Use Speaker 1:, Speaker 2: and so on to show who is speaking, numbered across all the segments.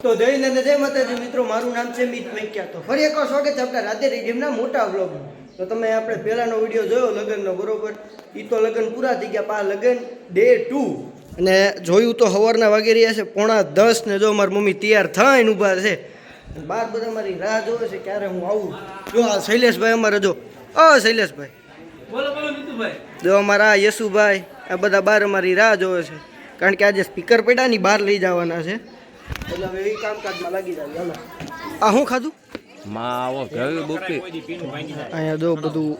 Speaker 1: તો જઈને જય માતાજી મિત્રો, મારું નામ છે મિત મૈક્યા. તો ફરી એકવાર સ્વાગત છે આપણા રાધે રેડિયમના મોટા વ્લોગમાં. તો તમે આપણે પહેલાનો વિડીયો જોયો લગ્નનો, બરોબર? એ તો લગ્ન પૂરા થઈ ગયા, પા લગ્ન ડે 2 અને જોયું તો સવારના વાગી રહ્યા છે 9:30 ને જો મારી મમ્મી તૈયાર થઈને ઊભા છે. બાર બધા મારી રાહ જોવે છે ક્યારે હું આવું. જો આ શૈલેષભાઈ અમારે, જો શૈલેષભાઈ,
Speaker 2: બોલો બોલો નીતુભાઈ.
Speaker 1: જો અમારા યશુભાઈ, આ બધા બાર અમારી રાહ જોવે છે, કારણ કે આજે સ્પીકર પડ્યા ની બહાર લઈ જવાના છે. એટલે હવે એ કામકાજમાં લાગી જાય. હાલો, આ શું ખાધું? અહીંયા જો બધું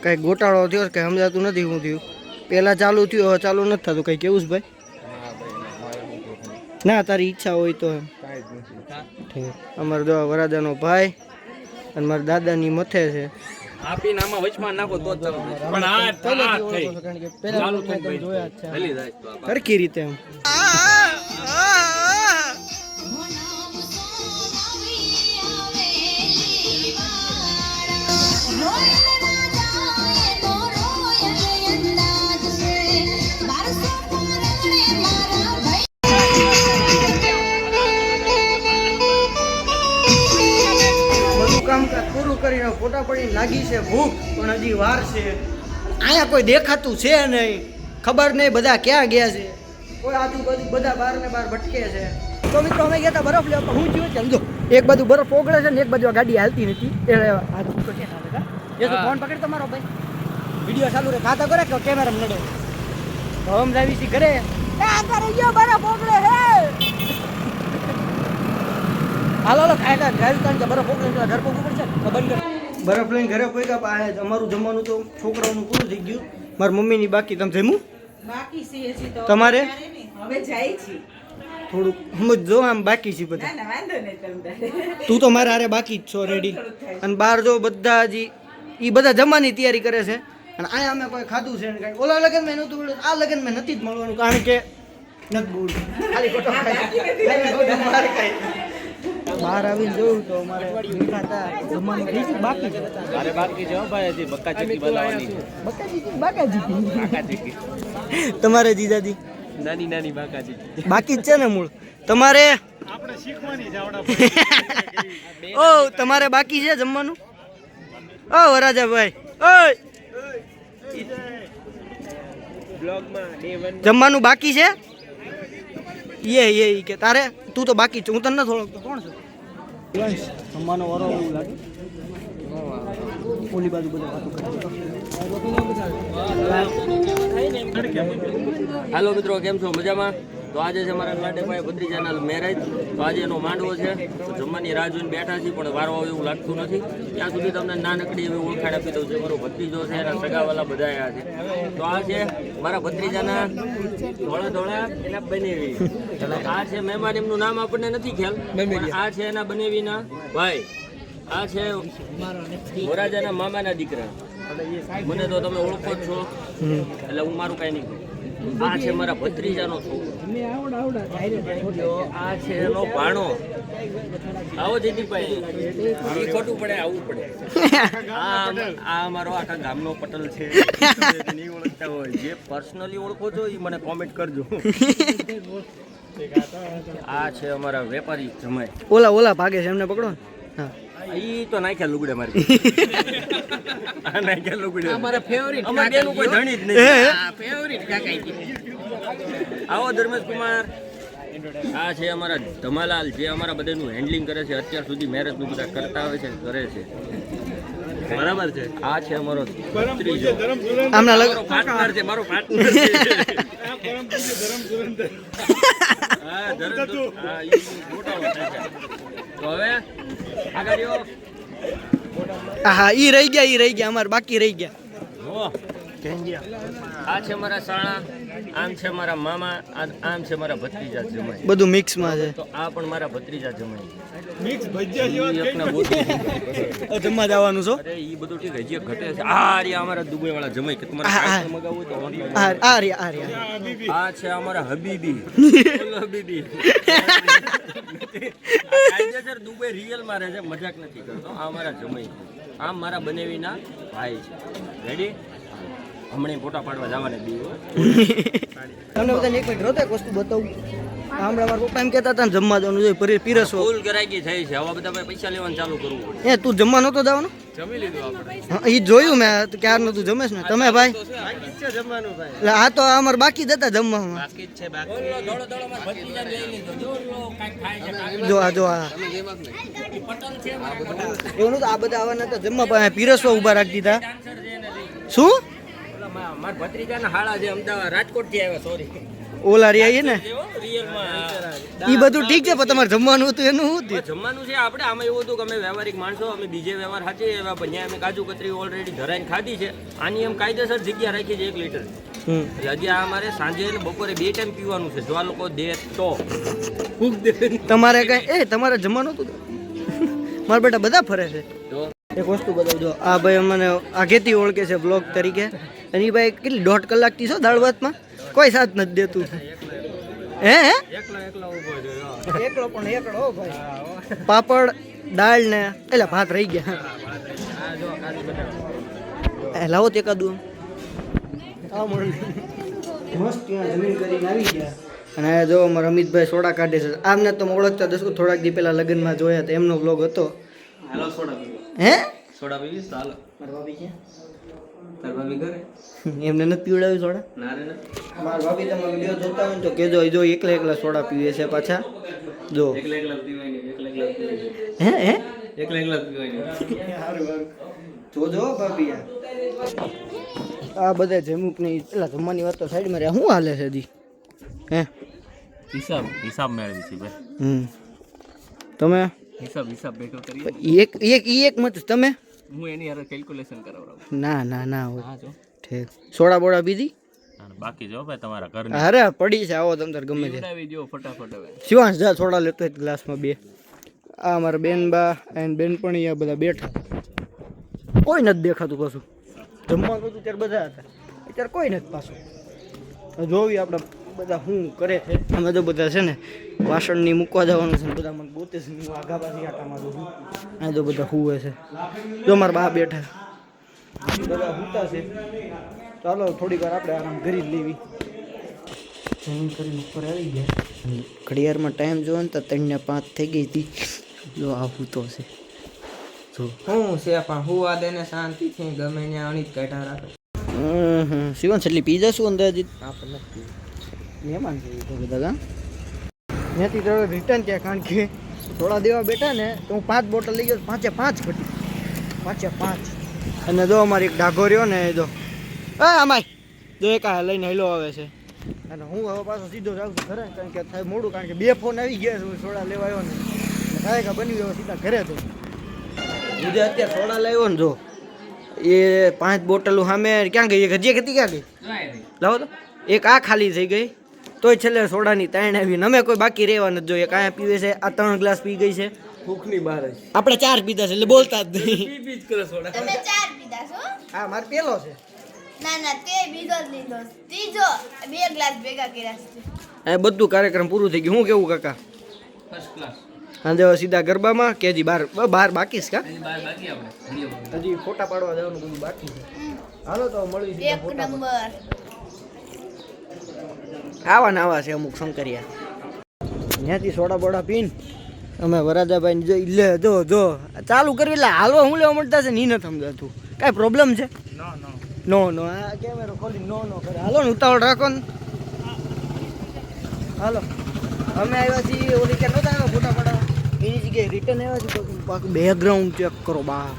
Speaker 1: કંઈક ગોટાળો થયો, કંઈ સમજાતું નથી શું થયું. પહેલાં ચાલુ થયું, હવે ચાલુ નથી થતું. કંઈ કેવું છે ભાઈ? ના, તારી ઈચ્છા હોય તો એમ. અમારે જો વરાજાનો ભાઈ અને મારા દાદાની મથે છે.
Speaker 2: આપીને આમાં વચમાં નાખો તો જ ચાલુ પણ આ
Speaker 1: સરખી રીતે એમ. કામકાજ પૂરું કરીને ફોટા પડીને લાગી છે ભૂખ, પણ હજી વાર છે. અહીંયા કોઈ દેખાતું છે નહીં, ખબર નહીં બધા ક્યાં ગયા છે. કોઈ આજુબાજુ બધા બહાર ને બહાર ભટકે છે. તો મિત્રો અમે ગયા હતા બરફ લેવા, પણ હું જોયું છે સમજો, એક બાજુ બરફ ઓગળે છે ને એક બાજુ ગાડી હાલતી નથી. ફોન પકડ તમારો ભાઈ, વિડીયો ચાલુ રહે, ખાતા કરે કે કેમેરા નડે. તો હમ જાવી છી ઘરે, બરફ ઓગળે હે. હાલો ખાયલા ડ્રાઈવ કારણ કે બરફ ઓગળે ઘર પગવું પડશે. બરફ લઈને ઘરે પગ્યા પાસે અમારું જમવાનું તો છોકરાઓનું પૂરું થઈ ગયું. મારી મમ્મીની બાકી. તમે જમ્યું? બાકી છે તો તમારે હવે જાય છે. થોડુંક સમજો, આમ બાકી છે બધા. તું તો મારા હારે બાકી જ છો રેડી. અને બહાર જો બધા હજી એ બધા જમવાની તૈયારી કરે છે. અને અહીંયા અમે કોઈ ખાધું છે ને કાંઈ. ઓલા લગ્નમાં નહોતું મળ્યું, આ લગ્નમાં નથી જ મળવાનું, કારણ કે નથી બોલ ખાલી ખોટો ખાઈ. બહાર આવીને જોયું તો અમારે જમવાનું થઈ ગયું, બાકી છે.
Speaker 2: અરે બાકી છે ભાઈ, હજી બક્કા ચીકી બનાવવાની.
Speaker 1: બાકાજી તમારે જીજાજી
Speaker 2: નાની નાની બાકા ચીકી
Speaker 1: બાકી જ છે ને મૂળ. તમારે આપણે શીખવાની જાવડા ઓ તમારે બાકી છે જમવાનું? ઓ વરાજાભાઈ, ઓય જમવાનું બાકી છે? એ કે તારે તું તો બાકી છે, હું તને નથી ઓળખતો. કોણ છે? જમવાનો વારો એવું લાગે. ઓલી બાજુ બધા વાતો કરે.
Speaker 2: હાલો મિત્રો, કેમ છો? મજામાં? તો આજે છે મારા લાડેભાઈ ભત્રીજાના મેરેજ. તો આજે એનો માંડવો છે, તો જમવાની રાહ જોઈને બેઠા છીએ, પણ વારો આવે એવું લાગતું નથી. ત્યાં સુધી તમને નાનકડી એવી ઓળખાણ આપી દઉં છું. મારો ભત્રીજો છે, એના સગાવાલા બધા આવ્યા છે. તો આ છે મારા ભત્રીજાના ધોળા ધોળા એના બનેવી. આ છે મહેમાન, એમનું નામ આપણને નથી ખ્યાલ. આ છે એના બનેવીના ભાઈ. આ છે વરાજાના મામાના દીકરા. મને તો તમે ઓળખો જ છો, એટલે હું મારું કઈ નહીં. આ છે મારા ભત્રીજાનો છોકરો. આ છે એનો ભાણો. આવો જયદીપભાઈ, એ ખોટું પડે, આવવું પડે. આ અમારો આખા ગામનો પટલ છે. નહીં ઓળખતા હોય, જે પર્સનલી ઓળખો છો એ મને કોમેન્ટ કરજો. આ છે અમારા વેપારી જમાઈ. ઓલા ભાગે છે, એમને પકડો. હા, ઈ તો નાખ્યા લુગડે મારી. આ નાખ્યા લુગડે અમારા ફેવરિટ. અમાર બેનું કોઈ ધણી જ નહીં. આ ફેવરિટ કાકાઈ. આવો ધર્મેશ કુમાર. આ છે અમારા ધમાલાલ, જે અમારા બધાનું હેન્ડલિંગ કરે છે. અત્યાર સુધી મેરેજનું બધા કરતા આવે છે, કરે છે. બરાબર છે. આ છે અમારો ભત્રીજો. આમના લગન પાર્ટનર છે, મારો પાર્ટનર છે. હા, ધરમ. હા, ઈ મોટા છે. તો હવે આગળ્યો. હા, ઈ રહી ગયા અમાર બાકી રહી ગયા. આ છે મારા સાળા, આમ છે મારા મામા, આમ છે મારા ભત્રીજા જમાઈ. બધું મિક્સમાં છે. તો આ પણ મારા ભત્રીજા જમાઈ. મિક્સ ભજીયા જમવા જવાનું છો? અરે ઈ બધું ઠીક, હજી ઘટે છે. આ રે અમારા દુબઈ વાળા જમાઈ, કે તમારે મગાવવું તો ઓનલાઈન. આ છે અમારા હબીબી. હબીબી કાયદેસર દુબઈ રિયલ માં રહે છે, મજાક નથી કરતો. આ મારા જમાઈ, આમ મારા બનેવીના ભાઈ છે. રેડી? હમણાં ફોટા પાડવા જવાને દી. તમને બધાને એક મિનિટ રોતો એક વસ્તુ બતાવું.
Speaker 1: હમણાં મારા પપ્પા એમ કહેતા હતા ને જમવા જવાનું જોઈએ પીરસવો
Speaker 2: ફૂલ ગરાગી થઈ છે હવે બધા ભાઈ પૈસા લેવાનું ચાલુ કરવું પડે.
Speaker 1: એ તું જમવા નહોતો જવાનો?
Speaker 2: જમી લીધું આપણે.
Speaker 1: હા એ જોયું મેં ક્યારનું તું જમેશ ને તમે ભાઈ
Speaker 2: જમવાનું ભાઈ
Speaker 1: એટલે આ તો અમારે બાકી જ હતા જમવામાં.
Speaker 2: બાકી જ છે બાકી. દોડો દોડો માં ભત્રીજાને લઈ લીધો જો કાંઈક ખાય છે
Speaker 1: જો આ
Speaker 2: પટલ છે મારા
Speaker 1: એવું નતું આ બધા આવવાના હતા જમવા પણ પીરસવા ઊભા રાખી દીધા.
Speaker 2: ડાન્સર છે એને લઈ.
Speaker 1: શું
Speaker 2: મારા ભત્રીજાના હાળા છે અમદાવાદ રાજકોટ થી આવ્યા સોરી
Speaker 1: ઓલા રી આવીએ ને
Speaker 2: રિયલમાં
Speaker 1: એ બધું ઠીક છે પણ તમારે જમવાનું હતું એનું શું થયું?
Speaker 2: જમવાનું છે આપણે આમાં એવું હતું કે અમે વ્યવહારિક માણસો અમે બીજે વ્યવહાર સાચી એવા પણ ત્યાં અમે કાજુ કતરી ઓલરેડી ધરાઈને ખાધી છે આની એમ કાયદેસર જગ્યા રાખી છે 1 લીટર એટલે હજી આ અમારે સાંજે ને બપોરે 2 ટાઈમ પીવાનું છે જો આ લોકો દે તો
Speaker 1: તમારે કઈ તમારે જમવાનું હતું? મારા બેટા બધા ફરે છે. એક વસ્તુ બતાવજો આ ભાઈ અમને આગેથી ઓળખે છે બ્લોગ તરીકે અને એ ભાઈ કેટલી 1.5 કલાકથી છો દાળ ભાતમાં કોઈ સાથ નથી દેતું. હે એકલો પણ એકલો હો ભાઈ. પાપડ દાળ ને એટલે ભાત રહી ગયા. લાવો તે એકાદું મસ્ત ત્યાં જમીન કરીને આવી ગયા અને જો અમારા અમિતભાઈ સોડા કાઢે છે. આમને તો ઓળખતા દસકો થોડાક દી પહેલા લગ્નમાં જોયા હતા એમનો બ્લોગ હતો.
Speaker 2: હાલો સોડા પીવો.
Speaker 1: હે
Speaker 2: સોડા પીવીસ હાલો.
Speaker 1: મારા ભાભી ક્યાં?
Speaker 2: તાર ભાભી ઘરે
Speaker 1: એમને નથી પીવડાવ્યું સોડા?
Speaker 2: ના રે ના.
Speaker 1: મારા ભાભી તમે વિડીયો જોતા હોય ને તો કહેજો જો એકલા એકલા સોડા પીવે છે પાછા જો.
Speaker 2: એકલા એકલા પીવાય નહીં એકલા એકલા પીવાય
Speaker 1: હે હે
Speaker 2: એકલા એકલા પીવાય નહીં.
Speaker 1: જોજો ભાભી આ બધા જમુક ની પેલા જમવાની વાત તો સાઈડમાં રહ્યા શું હાલે છે દી? હે
Speaker 2: હિસાબ મેળવી છે ભાઈ.
Speaker 1: તમે
Speaker 2: હિસાબ બેઠો કરીએ
Speaker 1: એક મત તમે
Speaker 2: હું એની હારે કેલ્ક્યુલેશન કરાવરાવું.
Speaker 1: ના ના ના હોય
Speaker 2: હા જો
Speaker 1: ઠીક. સોડા બોડા પીધી?
Speaker 2: બાકી જો ભાઈ તમારા ઘર
Speaker 1: અરે પડી છે આવો તમ તાર ગમે છે.
Speaker 2: પીવડાવી દો ફટાફટ હવે.
Speaker 1: શિવાંશ જા સોડા લેતો હોય ગ્લાસમાં 2. આ અમારા બેન બા અને બેનપણી આ બધા બેઠા કોઈ નથી દેખાતું પાછું. જમવાનું હતું ત્યારે બધા હતા અત્યારે કોઈ નથી પાછું. જોવી આપણે બધા શું કરે છે. અમે તો બધા છે ને વાસણની મૂકવા જવાનું છે ને બધા મને ગોતે છે. હું આગા પાછી આટામાં દઉં આ તો બધા હુવે છે. જો મારા બા બેઠા બધા હુતા છે. ચાલો થોડીક વાર આપણે આરામ કરી જ લેવી. જમીન કરીને ઉપર આવી ગયા અને ઘડિયાળમાં ટાઈમ જોયો ને તો 3 ને 5 થઈ ગઈ હતી. જો આ હૂતો છે જો
Speaker 3: હું છે પણ હું આ દેને શાંતિથી ગમે ને અણીત કાઢા રાખે.
Speaker 1: શિવન છેલ્લી પી જશું અંદાજિત
Speaker 3: આપણે નથી
Speaker 1: મહેમાન છે તો બધા ગામ ત્યાંથી તો રિટર્ન થયા કારણ કે થોડા દેવા બેઠા ને તો હું 5 બોટલ લઈ ગયો 5 ઘટી 5 અને જો અમારી એક ડાઘો રહ્યો ને એ જો આમાય જો એક આ લઈને હેલો આવે છે અને હું હવે પાછો સીધો જાઉં છું ઘરે કારણ કે થાય મોડું કારણ કે 2 ફોન આવી ગયા છે. હું સોડા લેવા આવ્યો ને કાંઈ કા બની ગયો સીધા ઘરે તો બીજે અત્યારે સોડા લાવ્યો ને જો એ 5 બોટલો સામે ક્યાં ગઈ? એક હજી હતી ક્યાં ગઈ? લાવો તો એક આ ખાલી થઈ ગઈ તોય છેલ્લે સોડાની 3 આવી. અમે કોઈ બાકી રહેવા નથી જોઈએ. કાંઈ પીવે છે આ 3 ગ્લાસ પી ગઈ છે.
Speaker 3: ભૂખની બહાર જ
Speaker 1: આપણે 4 પીધા છે એટલે બોલતા જ નહીં.
Speaker 2: પી જ કરે સોડા.
Speaker 4: તમે 4 પીધા છો?
Speaker 1: હા મારે પેલો છે.
Speaker 4: ના ના તે બીજો જ લીધો. ત્રીજો 2 ગ્લાસ ભેગા કર્યા છે.
Speaker 1: આ બધું કાર્યક્રમ પૂરું થઈ ગયું. હું કેવું કાકા?
Speaker 2: First class.
Speaker 1: હા સીધા ગરબામાં કે હજી બાર બાકી છે કા?
Speaker 2: બાર બાકી આપણે
Speaker 1: હજી ફોટા પાડવા જવાનું બધું બાકી છે. હાલો તો મળી સીધા
Speaker 4: એક
Speaker 1: ફોટા
Speaker 4: નંબર.
Speaker 1: આવા ને આવા છે અમુક શંકરિયા. ત્યાંથી સોડા બોડા પીને અમે વરાજાભાઈ જો લે જો ચાલુ કરવી એટલે હાલવા હું લેવા મળતા છે ને ઈ નથી સમજાતું. કાંઈ પ્રોબ્લેમ છે? નો આ કેમેરો ખોલી નો કરે. હાલો ને ઉતાવળ રાખો ને. હાલો અમે આવ્યા છીએ ઓલી ક્યાં નહોતા આવ્યા ફોટા પાડવા એની જગ્યાએ રિટર્ન આવ્યા છે. બાકી બેકગ્રાઉન્ડ ચેક કરો બહાર.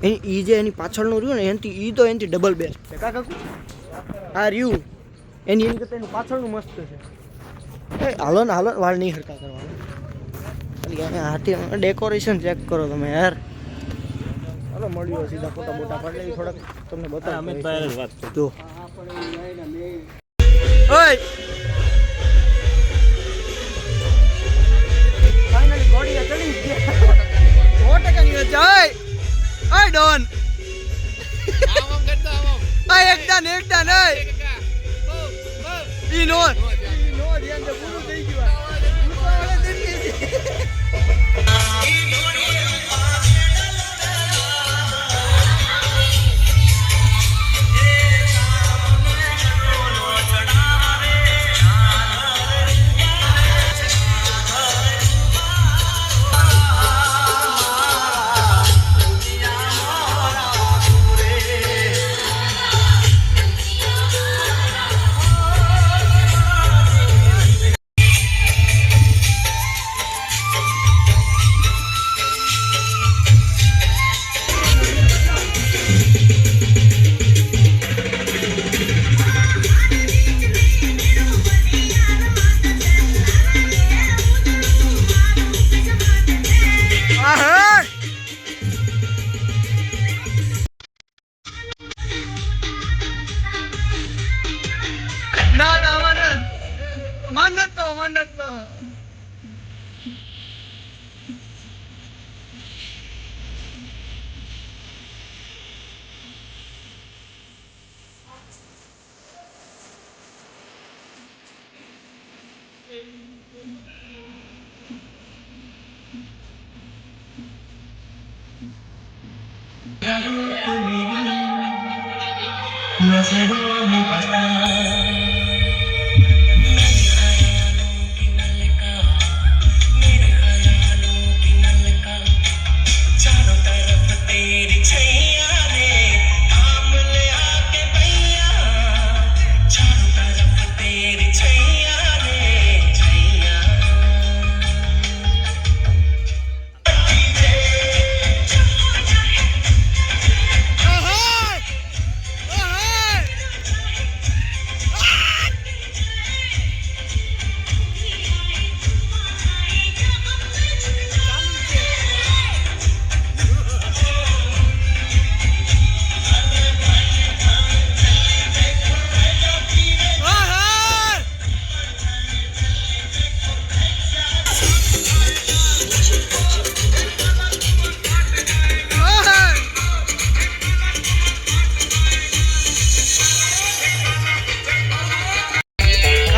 Speaker 1: એ જે એની પાછળનું રહ્યું ને એનાથી તો એનાથી ડબલ બેસ્ટ છે કાકા. આ રહ્યું એની કરતાં એનું પાછળનું મસ્ત છે. હાલો ને વાળ નહીં હરકા કરવાના. હાથી ડેકોરેશન ચેક કરો તમે યાર. હાલો મળ્યો સીધા ફોટા બોટા પાડી લઈ થોડાક તમને બતાવો.
Speaker 2: અમિતભાઈ વાત
Speaker 1: જો ઓય ફાઇનલી ગોડીએ ચડી ગયા. 100% ની વચ્ચે ઓય ડોન આમ કરતા આમ એકદમ ઓય ઈ નો ધ્યાન દે પૂરું થઈ ગયું.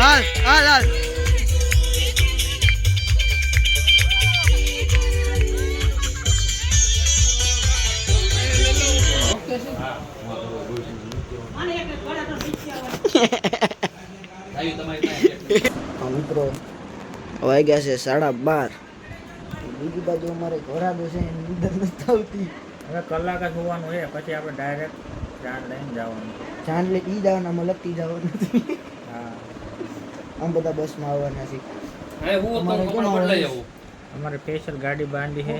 Speaker 1: હાલ હાલ હાલ મિત્રો વાગ્યા છે 12:30. બીજી બાજુ અમારે ઘોરાદો છે એની નીંદર નથી આવતી.
Speaker 5: હવે કલાક જ હોવાનું છે, પછી આપણે ડાયરેક્ટ જાન લઈને જવાનું.
Speaker 1: જાન લઈ ઈ જવાના આમાં લપટી જવાનું નથી.
Speaker 5: હા,
Speaker 1: આમ બધા બસમાં આવવાના છે.
Speaker 2: હવે હું
Speaker 1: અમારે
Speaker 2: તો
Speaker 1: કેમ
Speaker 2: કપડાં બદલાઈ આવું.
Speaker 5: અમારે સ્પેશિયલ ગાડી બાંધી છે.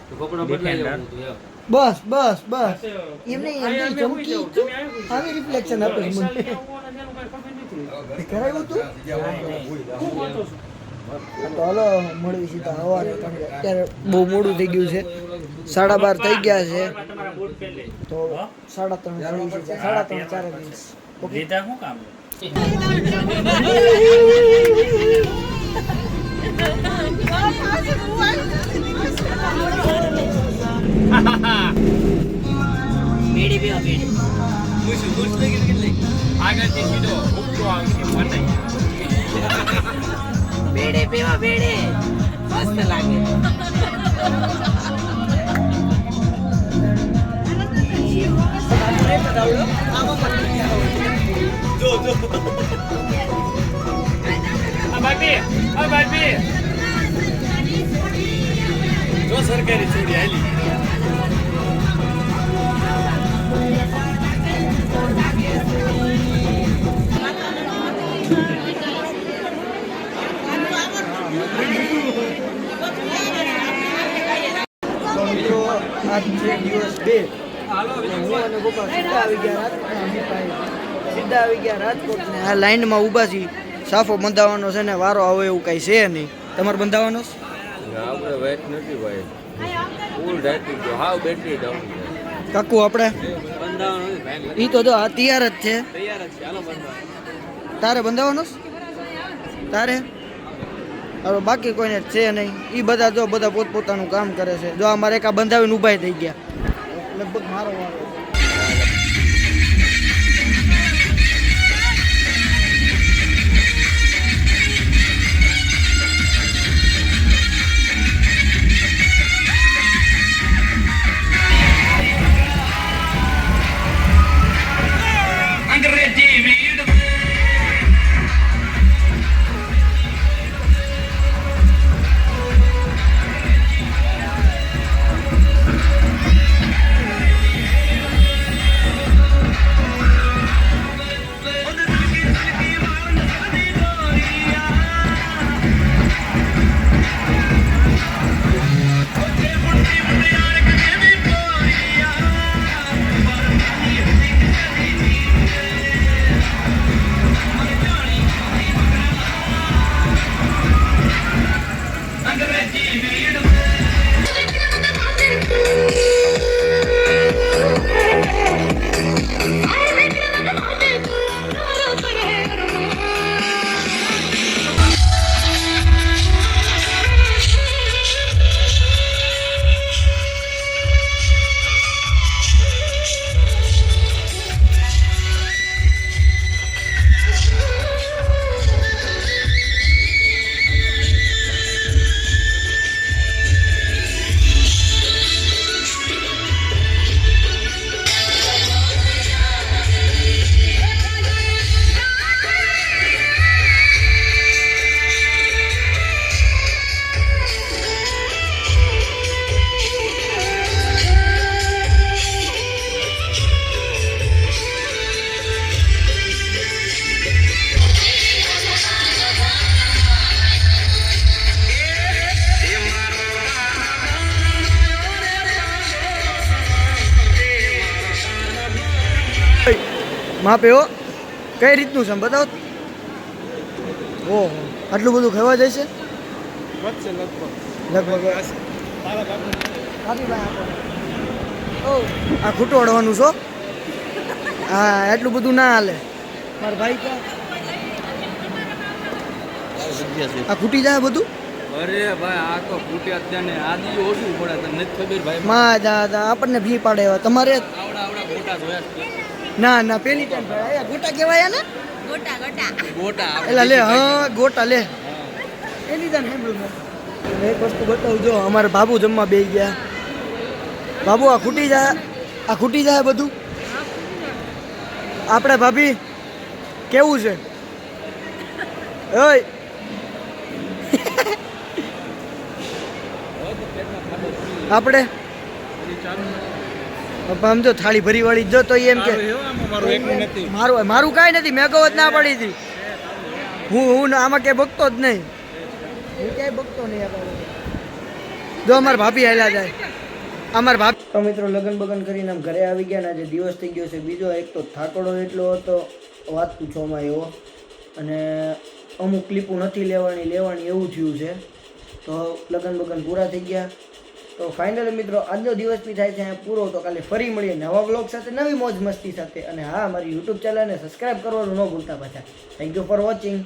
Speaker 2: તો કપડાં બદલાઈ આવું તું એમ.
Speaker 1: બસ બસ બસ એમ નહીં એમ ચમકી આવી રિફ્લેક્શન આપે છે મને. કરાવ્યું તું તો હાલો મળવી સીધા હવારે, કારણ કે અત્યારે બહુ મોડું થઈ ગયું છે. 12:30 થઈ ગયા છે તો 3:30 થઈ છે. 3:30 4 મિનિટ.
Speaker 5: લીધા શું કામ?
Speaker 3: બેડી પીવા બેડી.
Speaker 5: આગળથી સીધો ઉપરો આવશે મને.
Speaker 3: બેડે પીવા બેડે મસ્ત લાગે.
Speaker 5: જો સરકારી ચોરી આલી.
Speaker 1: મિત્રો આજ છે દિવસ 2. હું અને ગોપાલ સીધા આવી ગયા રાજકોટ ને આ લાઈનમાં ઊભા છીએ. સાફો બંધાવવાનો છે ને વારો આવે એવું કઈ છે નહીં. તમારે બંધાવવાનો છે?
Speaker 2: આપણે વેટ નથી ભાઈ, ફૂલ રાતી ગયો, હાવ બેટરી ડાઉન છે.
Speaker 1: કાકુ આપણે ઈ તો જો આ તૈયાર જ છે. તારે બંધાવવાનો છે? તારે હવે બાકી કોઈને છે નહીં. એ બધા જો બધા પોતપોતાનું કામ કરે છે. જો અમારે એક આ બંધાવીને ઊભા થઈ ગયા. લગભગ મારો વારો છે. માપે હો કઈ રીતનું છે આમ બતાવો તો. ઓહો આટલું બધું ખાવા જાય છે લગભગ આ ખૂટવાડવાનું છો હા એટલું બધું ના હાલે મારા ભાઈ ક્યાં આ ખૂટી જાય બધું
Speaker 3: અરે ભાઈ આ તો ફૂટે અત્યારે આદિ ઓછું પડે તને નથી ખબર ભાઈ
Speaker 1: માં દાદા આપણને ભી પાડે એવા તમારે
Speaker 3: આવડા મોટા જોયા
Speaker 1: ના ના પેલી ટાઈમ ભાઈ ગોટા કહેવાય ને
Speaker 3: ગોટા
Speaker 1: એલા લે હા ગોટા લે એની જાન સાંભળું મેં એક વસ્તુ બતાવું જો અમારા બાબુ જમવા બેસી ગયા બાબુ આ ખૂટી જાય બધું આપણે ભાભી કેવું છે ઓય આપણે પપ્પા આમ જો થાળી ભરી વાળી જો તો એમ કે મારું કાંઈ નથી મેં કહું જ ના પડી હતી હું આમાં ક્યાંય બગતો જ નહીં હું ક્યાંય બગતો નહીં જો અમારા ભાભી હાલ્યા જાય અમારા ભાભી તો મિત્રો લગન બગન કરીને આમ ઘરે આવી ગયા ને આજે દિવસ થઈ ગયો છે બીજો એક તો થાકોડો એટલો હતો વાત પૂછવામાં એવો અને અમુક ક્લિપો નથી લેવાની એવું થયું છે તો લગન બગન પૂરા થઈ ગયા તો ફાઇનલી મિત્રો આજનો દિવસ બી થાય છે અહીંયા પૂરો તો કાલે ફરી મળીએ નવા બ્લોગ સાથે નવી મોજ મસ્તી સાથે અને હા મારી યુટ્યુબ ચેનલને સબસ્ક્રાઈબ કરવાનું ન ભૂલતા પાછા થેન્ક યુ ફોર વોચિંગ